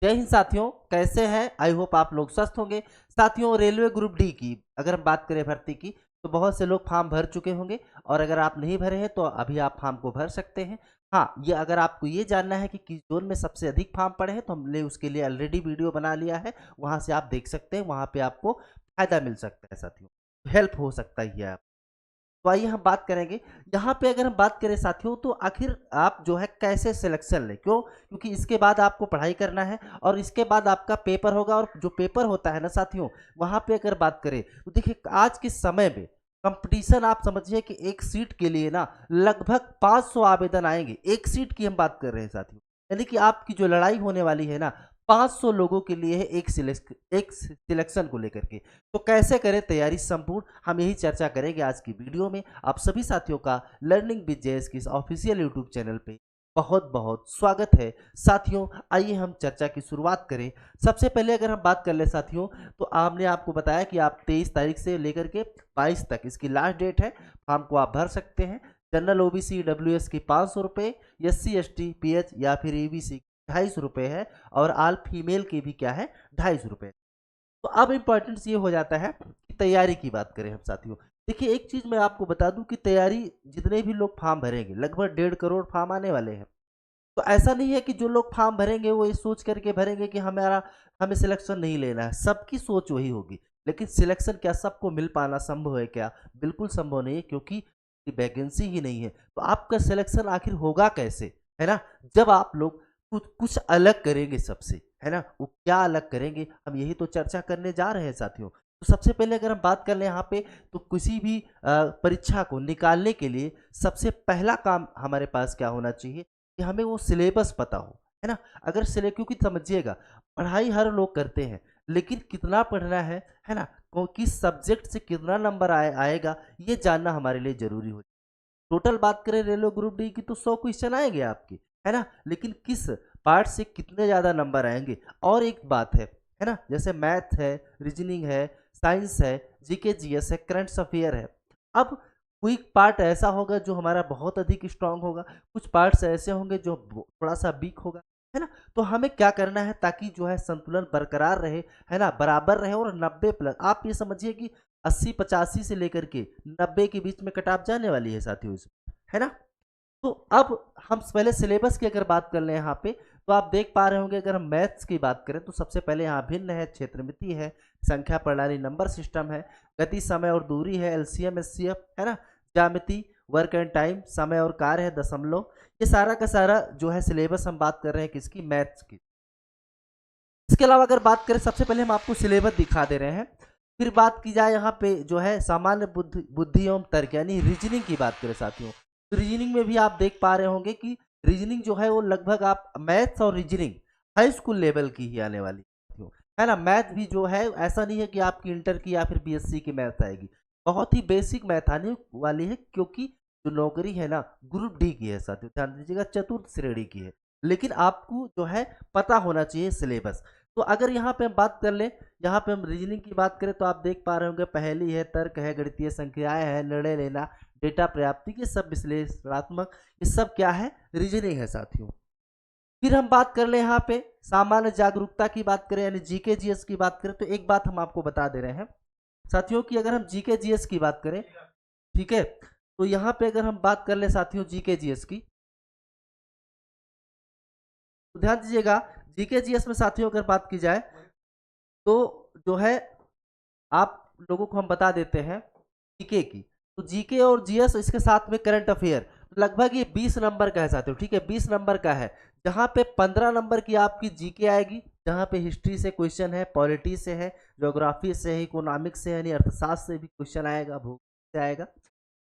जय हिंद साथियों, कैसे हैं? आई होप आप लोग स्वस्थ होंगे। साथियों, रेलवे ग्रुप डी की अगर हम बात करें भर्ती की, तो बहुत से लोग फॉर्म भर चुके होंगे और अगर आप नहीं भरे हैं तो अभी आप फॉर्म को भर सकते हैं। हाँ, ये अगर आपको ये जानना है कि किस जोन में सबसे अधिक फॉर्म पड़े हैं तो हमने उसके लिए ऑलरेडी वीडियो बना लिया है, वहाँ से आप देख सकते हैं, वहाँ पे आपको फायदा मिल सकता है साथियों, हेल्प हो सकता ही है। तो आइए हम बात करेंगे। यहाँ पे अगर हम बात करें साथियों, तो आखिर आप जो है कैसे सिलेक्शन लें, क्यों? क्योंकि इसके बाद आपको पढ़ाई करना है और इसके बाद आपका पेपर होगा, और जो पेपर होता है ना साथियों, वहाँ पे अगर बात करें तो देखिए आज के समय में कंपटीशन आप समझिए कि एक सीट के लिए ना लगभग 500 आवेदन आएंगे। एक सीट की हम बात कर रहे हैं साथियों, यानी कि आपकी जो लड़ाई होने वाली है ना 500 लोगों के लिए है, एक सिलेक्शन को लेकर के। तो कैसे करें तैयारी संपूर्ण, हम यही चर्चा करेंगे आज की वीडियो में। आप सभी साथियों का लर्निंग विद जेएस की इस ऑफिशियल यूट्यूब चैनल पे बहुत बहुत स्वागत है। साथियों, आइए हम चर्चा की शुरुआत करें। सबसे पहले अगर हम बात कर ले साथियों, तो हमने आपको बताया कि आप 23 तारीख से लेकर के 22 तक इसकी लास्ट डेट है, फॉर्म को आप भर सकते हैं। जनरल ओबीसी डब्ल्यूएस की 500 रुपये, SC ST PH या फिर EBC 250 रुपये है, और आल फीमेल की भी क्या है 250 रुपये। तो अब इम्पोर्टेंस ये हो जाता है कि तैयारी की बात करें हम साथियों। देखिए एक चीज मैं आपको बता दूं कि तैयारी, जितने भी लोग फॉर्म भरेंगे लगभग 1.5 करोड़ फॉर्म आने वाले हैं। तो ऐसा नहीं है कि जो लोग फॉर्म भरेंगे वो ये सोच करके भरेंगे कि हमें सिलेक्शन नहीं लेना है। सबकी सोच वही होगी, लेकिन सिलेक्शन क्या सबको मिल पाना संभव है क्या? बिल्कुल संभव नहीं है, क्योंकि वैकेंसी ही नहीं है। तो आपका सिलेक्शन आखिर होगा कैसे, है ना? जब आप लोग कुछ कुछ अलग करेंगे सबसे, है ना? वो क्या अलग करेंगे, हम यही तो चर्चा करने जा रहे हैं साथियों। तो सबसे पहले अगर हम बात कर लें यहाँ पे, तो किसी भी परीक्षा को निकालने के लिए सबसे पहला काम हमारे पास क्या होना चाहिए कि हमें वो सिलेबस पता हो, है ना? अगर क्योंकि समझिएगा, पढ़ाई हर लोग करते हैं, लेकिन कितना पढ़ना है ना? किस सब्जेक्ट से कितना नंबर आएगा, ये जानना हमारे लिए जरूरी हो। टोटल बात करें रेलवे ग्रुप डी की तो 100 क्वेश्चन आएंगे आपके, है ना? लेकिन किस पार्ट से कितने ज्यादा नंबर आएंगे, और एक बात है ना, जैसे मैथ है, रीजनिंग है, साइंस है, जीके जीएस है, करंट अफेयर है। अब कोई पार्ट ऐसा होगा जो हमारा बहुत अधिक स्ट्रांग होगा, कुछ पार्ट्स ऐसे होंगे जो थोड़ा सा वीक होगा, है ना? तो हमें क्या करना है ताकि जो है संतुलन बरकरार रहे, है ना, बराबर रहे, और 90+, आप ये समझिए कि 80-85 से लेकर के 90 के बीच में कट ऑफ जाने वाली है साथियों इसमें, है ना? तो अब हम पहले सिलेबस की अगर बात कर लें यहाँ पे, तो आप देख पा रहे होंगे, अगर हम मैथ्स की बात करें तो सबसे पहले यहाँ भिन्न है, क्षेत्रमिति है, संख्या प्रणाली, नंबर सिस्टम है, गति, समय और दूरी है, LCM SCF है ना, ज्यामिति, वर्क एंड टाइम, समय और कार्य है, दशमलव। ये सारा का सारा जो है सिलेबस हम बात कर रहे हैं किसकी, मैथ्स की। इसके अलावा अगर बात करें, सबसे पहले हम आपको सिलेबस दिखा दे रहे हैं, फिर बात की जाए यहाँ पे जो है सामान्य बुद्धि एवं तर्क यानी रीजनिंग की बात करें साथियों, तो रीजनिंग में भी आप देख पा रहे होंगे कि रीजनिंग जो है वो लगभग आप मैथ्स और रीजनिंग हाई स्कूल लेवल की ही आने वाली साथियों, है ना? मैथ भी जो है ऐसा नहीं है कि आपकी इंटर की या फिर BSc की मैथ आएगी, बहुत ही बेसिक मैथ आने वाली है, क्योंकि जो नौकरी है ना ग्रुप डी की है साथियों, ध्यान दीजिएगा, चतुर्थ श्रेणी की है। लेकिन आपको जो है पता होना चाहिए सिलेबस। तो अगर यहाँ पे हम बात कर लें, यहाँ पे हम रीजनिंग की बात करें तो आप देख पा रहे होंगे, पहेली है, तर्क है, गणितीय संख्याएं है, निर्णय लेना, डेटा प्राप्ति, ये सब विश्लेषणात्मक, ये सब क्या है, रीजनिंग है साथियों। फिर हम बात कर ले यहाँ पे सामान्य जागरूकता की बात करें, यानी जीके जीएस की बात करें, तो एक बात हम आपको बता दे रहे हैं साथियों कि अगर हम जीके जीएस की बात करें, ठीक है, तो यहाँ पे अगर हम बात कर ले साथियों जीके जीएस की, तो ध्यान दीजिएगा, जीके जीएस में साथियों अगर बात की जाए तो जो है आप लोगों को हम बता देते हैं जीके की, तो जीके और जीएस इसके साथ में करंट अफेयर, तो लगभग ये 20 नंबर का है साथियों, ठीक है, 20 नंबर का है, जहां पे 15 नंबर की आपकी जीके आएगी, जहां पे हिस्ट्री से क्वेश्चन है, पॉलिटी से है, ज्योग्राफी से है, इकोनॉमिक्स से है, यानी अर्थशास्त्र से भी क्वेश्चन आएगा, भूगोल से आएगा,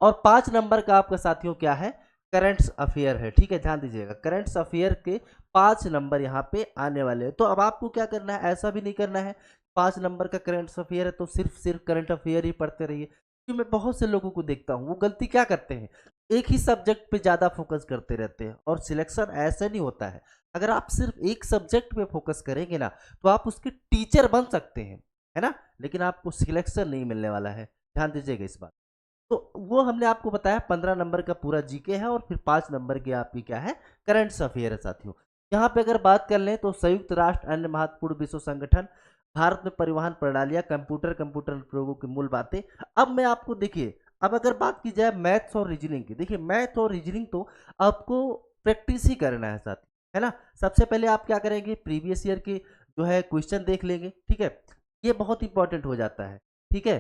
और 5 नंबर का आपका साथियों क्या है, करंट अफेयर है, ठीक है, ध्यान दीजिएगा, करंट अफेयर के 5 नंबर यहाँ पे आने वाले हैं। तो अब आपको क्या करना है, ऐसा भी नहीं करना है 5 नंबर का करंट अफेयर है तो सिर्फ करंट अफेयर ही पढ़ते रहिए, क्योंकि मैं बहुत से लोगों को देखता हूँ वो गलती क्या करते हैं, एक ही सब्जेक्ट पे ज़्यादा फोकस करते रहते हैं, और सिलेक्शन ऐसे नहीं होता है। अगर आप सिर्फ एक सब्जेक्ट पे फोकस करेंगे ना तो आप उसके टीचर बन सकते हैं, है ना, लेकिन आपको सिलेक्शन नहीं मिलने वाला है, ध्यान दीजिएगा इस बात। तो वो हमने आपको बताया 15 नंबर का पूरा जीके है, और फिर 5 नंबर की आपकी क्या है, करंट अफेयर है साथियों। यहाँ पे अगर बात कर लें तो संयुक्त राष्ट्र अन्य महत्वपूर्ण विश्व संगठन, भारत में परिवहन प्रणालियां, कंप्यूटर अनुप्रयोगों की मूल बातें। अब मैं आपको देखिए, अब अगर बात की जाए मैथ्स और रीजनिंग की, देखिए मैथ और रीजनिंग तो आपको प्रैक्टिस ही करना है साथ, है ना। सबसे पहले आप क्या करेंगे, प्रीवियस ईयर के जो है क्वेश्चन देख लेंगे, ठीक है। ये बहुत इंपॉर्टेंट हो जाता है, ठीक है।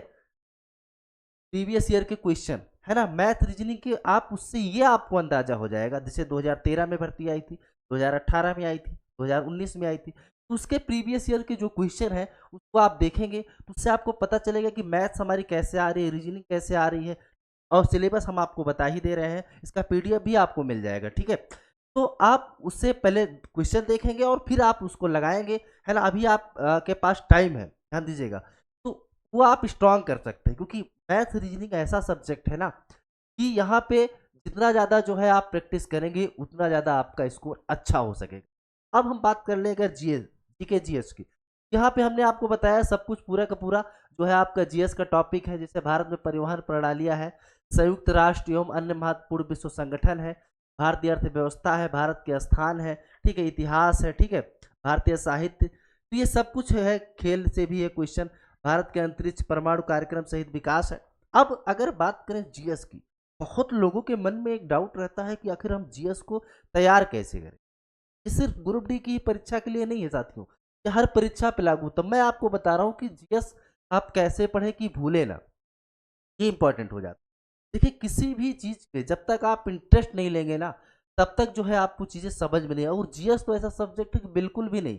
प्रीवियस ईयर के क्वेश्चन, है ना, मैथ रीजनिंग के, आप उससे ये आपको अंदाजा हो जाएगा, जैसे 2013 में भर्ती आई थी, 2018 में आई थी, 2019 में आई थी, तो उसके प्रीवियस ईयर के जो क्वेश्चन है उसको आप देखेंगे तो उससे आपको पता चलेगा कि मैथ्स हमारी कैसे आ रही है, रीजनिंग कैसे आ रही है। और सिलेबस हम आपको बता ही दे रहे हैं, इसका पीडीएफ भी आपको मिल जाएगा, ठीक है। तो आप उससे पहले क्वेश्चन देखेंगे और फिर आप उसको लगाएंगे, है ना। अभी आप के पास टाइम है, ध्यान दीजिएगा, तो वो आप स्ट्रांग कर सकते हैं, क्योंकि मैथ रीजनिंग ऐसा सब्जेक्ट है ना कि यहाँ पे जितना ज़्यादा जो है आप प्रैक्टिस करेंगे उतना ज़्यादा आपका स्कोर अच्छा हो सकेगा। अब हम बात कर लें अगर जीएस, जीके जीएस की, यहाँ पे हमने आपको बताया सब कुछ पूरा का पूरा जो है आपका जीएस का टॉपिक है, जैसे भारत में परिवहन प्रणालियाँ है, संयुक्त राष्ट्र एवं अन्य महत्वपूर्ण विश्व संगठन है, भारतीय अर्थव्यवस्था है, भारत के स्थान है, ठीक है, इतिहास है, ठीक है, भारतीय साहित्य, तो ये सब कुछ है। खेल से भी है क्वेश्चन, भारत के अंतरिक्ष परमाणु कार्यक्रम सहित विकास है। अब अगर बात करें जीएस की, बहुत लोगों के मन में एक डाउट रहता है कि आखिर हम जीएस को तैयार कैसे करें। ये सिर्फ ग्रुप डी की परीक्षा के लिए नहीं है साथियों, ये हर परीक्षा पे लागू। तो मैं आपको बता रहा हूँ कि जीएस आप कैसे पढ़ें कि भूले ना, ये इंपॉर्टेंट हो जाता है। देखिए किसी भी चीज पे जब तक आप इंटरेस्ट नहीं लेंगे ना, तब तक जो है आपको चीजें समझ में नहीं, और जीएस तो ऐसा सब्जेक्ट है कि बिल्कुल भी नहीं।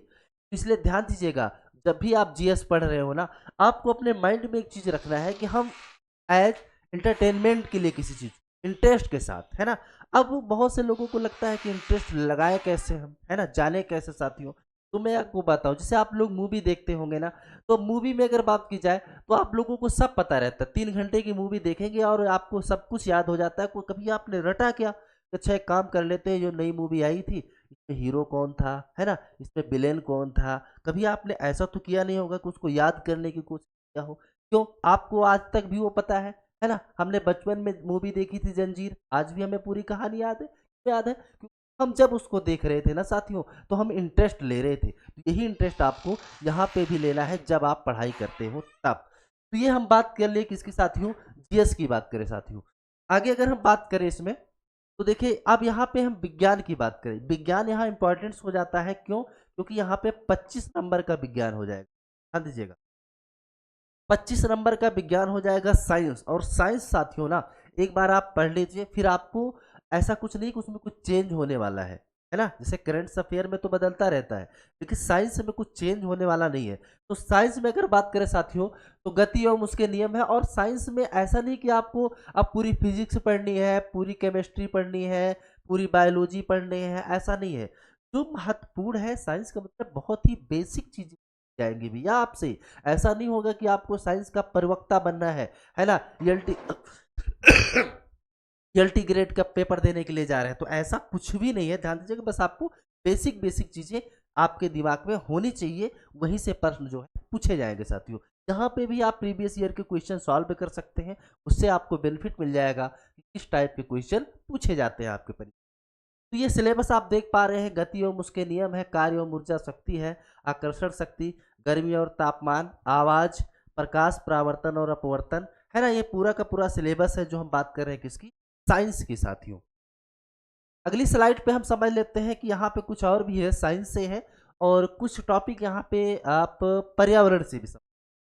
इसलिए ध्यान दीजिएगा, जब भी आप जीएस पढ़ रहे हो ना, आपको अपने माइंड में एक चीज रखना है कि हम एज इंटरटेनमेंट के लिए किसी चीज इंटरेस्ट के साथ, है ना। अब बहुत से लोगों को लगता है कि इंटरेस्ट लगाए कैसे हम, है ना, जाने कैसे साथियों। तो मैं आपको बताऊं, जैसे आप लोग मूवी देखते होंगे ना, तो मूवी में अगर बात की जाए तो आप लोगों को सब पता रहता है, 3 घंटे की मूवी देखेंगे और आपको सब कुछ याद हो जाता है। कोई कभी आपने रटा क्या, अच्छा एक काम कर लेते हैं, जो नई मूवी आई थी इसमें हीरो कौन था, है ना, इसमें विलेन कौन था, कभी आपने ऐसा तो किया नहीं होगा कि उसको याद करने की कोशिश किया हो। क्यों, आपको आज तक भी वो पता है ना। हमने बचपन में मूवी देखी थी जंजीर, आज भी हमें पूरी कहानी याद है, क्यों याद है, क्योंकि हम जब उसको देख रहे थे ना साथियों, तो हम इंटरेस्ट ले रहे थे। तो यही इंटरेस्ट आपको यहाँ पे भी लेना है जब आप पढ़ाई करते हो तब। तो ये हम बात कर ले किसकी साथियों, जीएस की बात करें साथियों। आगे अगर हम बात करें इसमें, तो देखिए अब यहाँ पे हम विज्ञान की बात करें, विज्ञान यहाँ इंपॉर्टेंस हो जाता है, क्यों, क्योंकि यहाँ पे 25 नंबर का विज्ञान हो जाएगा, ध्यान दीजिएगा। 25 नंबर का विज्ञान हो जाएगा साइंस। और साइंस साथियों ना, एक बार आप पढ़ लीजिए, फिर आपको ऐसा कुछ नहीं कि उसमें कुछ चेंज होने वाला है ना। जैसे करंट अफेयर में तो बदलता रहता है, लेकिन साइंस में कुछ चेंज होने वाला नहीं है। तो साइंस में अगर बात करें साथियों, तो गति एवं उसके नियम है। और साइंस में ऐसा नहीं कि आपको अब पूरी फिजिक्स पढ़नी है, पूरी केमिस्ट्री पढ़नी है, पूरी बायोलॉजी पढ़नी है, ऐसा नहीं है। जो महत्वपूर्ण है साइंस का मतलब बहुत ही बेसिक चीज जाएंगे भैया आपसे। ऐसा नहीं होगा कि आपको साइंस का प्रवक्ता बनना है ना, एलटी एलटी ग्रेड का पेपर देने के लिए जा रहे हैं, तो ऐसा कुछ भी नहीं है, ध्यान दीजिएगा। बस आपको बेसिक बेसिक चीजें आपके दिमाग में होनी चाहिए, वहीं से प्रश्न जो है पूछे जाएंगे साथियों। यहाँ पे भी आप प्रीवियस ईयर के क्वेश्चन सॉल्व कर सकते हैं, उससे आपको बेनिफिट मिल जाएगा कि किस टाइप के क्वेश्चन पूछे जाते हैं आपके परीक्षा। तो ये सिलेबस आप देख पा रहे हैं, गति एवं उसके नियम है, कार्य एवं ऊर्जा शक्ति है, आकर्षण शक्ति, गर्मी और तापमान, आवाज, प्रकाश परावर्तन और अपवर्तन, है ना। ये पूरा का पूरा सिलेबस है जो हम बात कर रहे हैं किसकी, साइंस की साथियों। अगली स्लाइड पे हम समझ लेते हैं कि यहाँ पे कुछ और भी है, साइंस से है, और कुछ टॉपिक यहाँ पे आप पर्यावरण से भी समझ,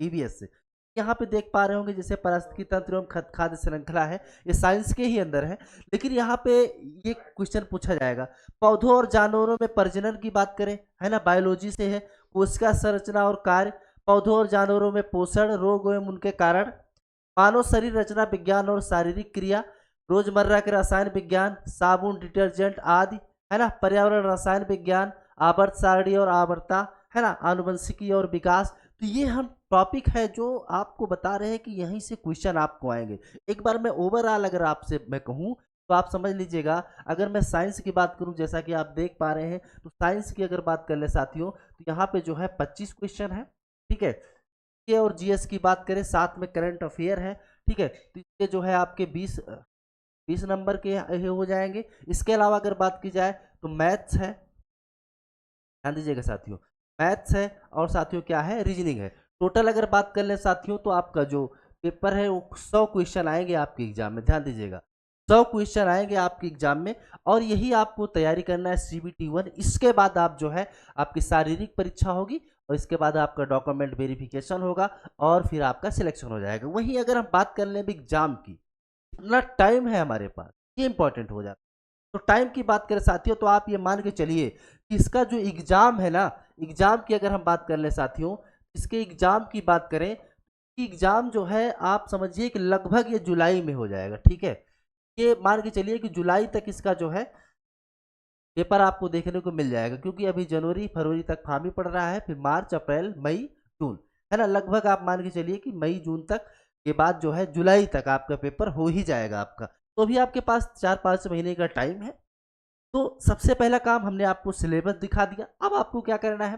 ईवीएस से। यहाँ पे देख पा रहे होंगे जैसे पारिस्थितिकी तंत्र एवं खाद्य श्रृंखला है, ये साइंस के ही अंदर है। लेकिन यहाँ पे ये क्वेश्चन पूछा जाएगा, पौधों और जानवरों में प्रजनन की बात करें, है ना, बायोलॉजी से है, कोशिका संरचना और कार्य, पौधों और जानवरों में पोषण, रोग एवं उनके कारण, मानव शरीर रचना विज्ञान और शारीरिक क्रिया, रोजमर्रा के रसायन विज्ञान, साबुन डिटर्जेंट आदि, है ना, पर्यावरण रसायन विज्ञान, आवर्त सारणी और आवर्ता, है ना, आनुवंशिकी और विकास। तो ये हम टॉपिक है जो आपको बता रहे हैं कि यहीं से क्वेश्चन आपको आएंगे। एक बार मैं ओवरऑल अगर आपसे मैं कहूँ तो आप समझ लीजिएगा, अगर मैं साइंस की बात करूं, जैसा कि आप देख पा रहे हैं, तो साइंस की अगर बात कर ले साथियों, तो यहाँ पे जो है 25 क्वेश्चन है, ठीक है। के और जीएस की बात करें, साथ में करंट अफेयर है, ठीक है। तो इसके जो है आपके 20 नंबर के हो जाएंगे। इसके अलावा अगर बात की जाए तो मैथ्स है, ध्यान दीजिएगा साथियों, मैथ्स है और साथियों क्या है, रीजनिंग है। टोटल अगर बात कर लें साथियों तो आपका जो पेपर है वो 100 क्वेश्चन आएंगे आपके एग्जाम में, ध्यान दीजिएगा 100 क्वेश्चन आएंगे आपके एग्जाम में। और यही आपको तैयारी करना है CBT 1। इसके बाद आप जो है आपकी शारीरिक परीक्षा होगी और इसके बाद आपका डॉक्यूमेंट वेरिफिकेशन होगा और फिर आपका सिलेक्शन हो जाएगा। वहीं अगर हम बात कर लें एग्जाम की, इतना टाइम है हमारे पास, ये इंपॉर्टेंट हो जाता है। तो टाइम की बात करें साथियों तो आप ये मान के चलिए कि इसका जो एग्जाम है ना, एग्जाम की अगर हम बात कर लें साथियों, इसके एग्जाम की बात करें कि एग्जाम जो है आप समझिए कि लगभग ये जुलाई में हो जाएगा, ठीक है। ये मान के चलिए कि जुलाई तक इसका जो है पेपर आपको देखने को मिल जाएगा, क्योंकि अभी जनवरी फरवरी तक फार्म ही पड़ रहा है, फिर मार्च अप्रैल मई जून, है ना। लगभग आप मान के चलिए कि मई जून तक के बाद जो है जुलाई तक आपका पेपर हो ही जाएगा आपका। तो अभी आपके पास 4-5 महीने का टाइम है। तो सबसे पहला काम हमने आपको सिलेबस दिखा दिया। अब आपको क्या करना है,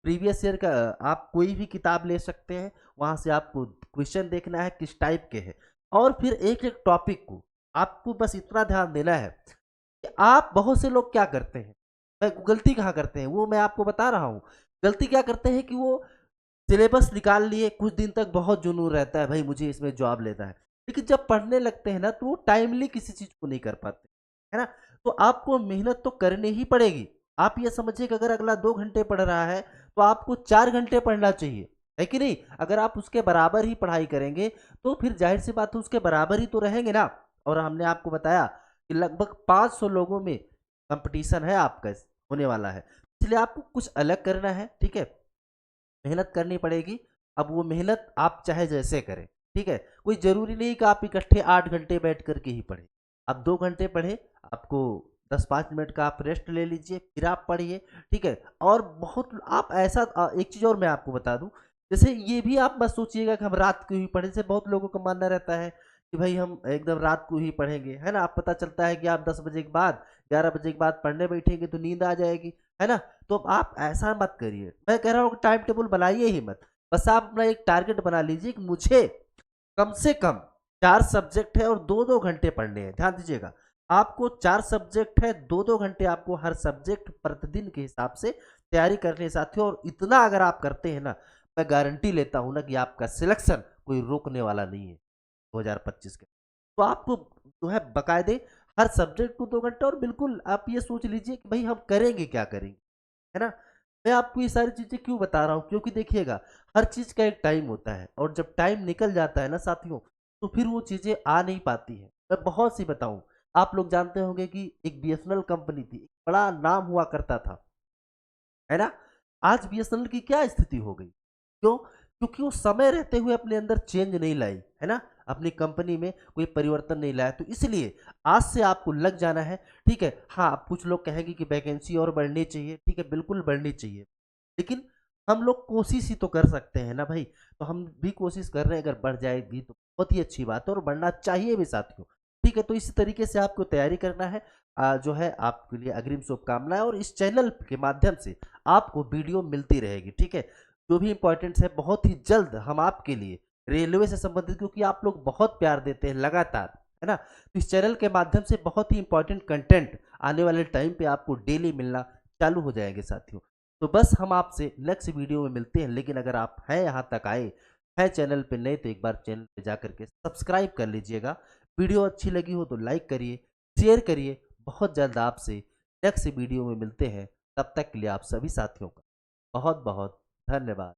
प्रीवियस ईयर का आप कोई भी किताब ले सकते हैं, वहां से आपको क्वेश्चन देखना है किस टाइप के हैं, और फिर एक एक टॉपिक को आपको बस इतना ध्यान देना है कि आप, बहुत से लोग क्या करते हैं, गलती कहाँ करते हैं वो मैं आपको बता रहा हूँ। गलती क्या करते हैं कि वो सिलेबस निकाल लिए, कुछ दिन तक बहुत जुनून रहता है भाई मुझे इसमें जॉब लेना है, लेकिन जब पढ़ने लगते हैं ना तो वो टाइमली किसी चीज को नहीं कर पाते, है ना। तो आपको मेहनत तो करनी ही पड़ेगी। आप ये समझिए कि अगर अगला 2 घंटे पढ़ रहा है तो आपको 4 घंटे पढ़ना चाहिए, है कि नहीं। अगर आप उसके बराबर ही पढ़ाई करेंगे तो फिर जाहिर सी बात है उसके बराबर ही तो रहेंगे ना। और हमने आपको बताया कि लगभग 500 लोगों में कंपटीशन है आपका होने वाला है, इसलिए आपको कुछ अलग करना है, ठीक है। मेहनत करनी पड़ेगी। अब वो मेहनत आप चाहे जैसे करें, ठीक है। कोई जरूरी नहीं कि आप इकट्ठे 8 घंटे बैठ करके ही पढ़े। आप 2 घंटे पढ़े, आपको 10-5 मिनट का आप रेस्ट ले लीजिए, फिर आप पढ़िए, ठीक है। और बहुत आप ऐसा एक चीज और मैं आपको बता दूं, जैसे ये भी आप बस सोचिएगा कि हम रात को ही पढ़े, जैसे बहुत लोगों का मानना रहता है कि भाई हम एकदम रात को ही पढ़ेंगे, है ना। आप पता चलता है कि आप 10 बजे के बाद 11 बजे के बाद पढ़ने बैठेंगे तो नींद आ जाएगी, है ना। तो आप ऐसा मत करिए, मैं कह रहा हूँ टाइम टेबल बनाइए ही मत। बस आप अपना एक टारगेट बना लीजिए कि मुझे कम से कम 4 सब्जेक्ट है और 2-2 घंटे पढ़ने हैं। ध्यान दीजिएगा, आपको 4 सब्जेक्ट है, 2-2 घंटे आपको हर सब्जेक्ट प्रतिदिन के हिसाब से तैयारी करनी है साथियों। और इतना अगर आप करते हैं ना, मैं गारंटी लेता हूं ना कि आपका सिलेक्शन कोई रोकने वाला नहीं है 2025 के। तो आपको जो है बकायदे हर सब्जेक्ट को 2 घंटे, और बिल्कुल आप ये सोच लीजिए कि भाई हम करेंगे क्या करेंगे, है ना। मैं आपको ये सारी चीजें क्यों बता रहा हूँ, क्योंकि देखिएगा हर चीज का एक टाइम होता है, और जब टाइम निकल जाता है ना साथियों तो फिर वो चीजें आ नहीं पाती हैं। मैं बहुत सी बताऊं, आप लोग जानते होंगे कि एक BSNL कंपनी थी, एक बड़ा नाम हुआ करता था, है ना। आज BSNL की क्या स्थिति हो गई, क्यों? क्योंकि वो समय रहते हुए अपने अंदर चेंज नहीं लाई, है ना। अपनी कंपनी में कोई परिवर्तन नहीं लाया, तो इसलिए आज से आपको लग जाना है, ठीक है। हाँ, कुछ लोग कहेंगे कि वैकेंसी और बढ़नी चाहिए, ठीक है, बिल्कुल बढ़नी चाहिए, लेकिन हम लोग कोशिश ही तो कर सकते हैं ना भाई। तो हम भी कोशिश कर रहे हैं, अगर बढ़ जाएगी तो बहुत ही अच्छी बात है और बढ़ना चाहिए भी साथियों, ठीक है। तो इस तरीके से आपको तैयारी करना है। जो है आपके लिए अग्रिम शुभकामनाएं, और इस चैनल के माध्यम से आपको वीडियो मिलती रहेगी, ठीक है। जो भी इंपॉर्टेंट्स है बहुत ही जल्द हम आपके लिए रेलवे से संबंधित, क्योंकि आप लोग बहुत प्यार देते हैं लगातार, है ना। तो इस चैनल के माध्यम से बहुत ही इंपॉर्टेंट कंटेंट आने वाले टाइम पे आपको डेली मिलना चालू हो जाएंगे साथियों। तो बस हम आपसे नेक्स्ट वीडियो में मिलते हैं, लेकिन अगर आप हैं यहाँ तक आए हैं चैनल पे नए तो एक बार चैनल पे जा करके सब्सक्राइब कर लीजिएगा। वीडियो अच्छी लगी हो तो लाइक करिए, शेयर करिए। बहुत जल्द आपसे नेक्स्ट वीडियो में मिलते हैं, तब तक के लिए आप सभी साथियों का बहुत बहुत धन्यवाद।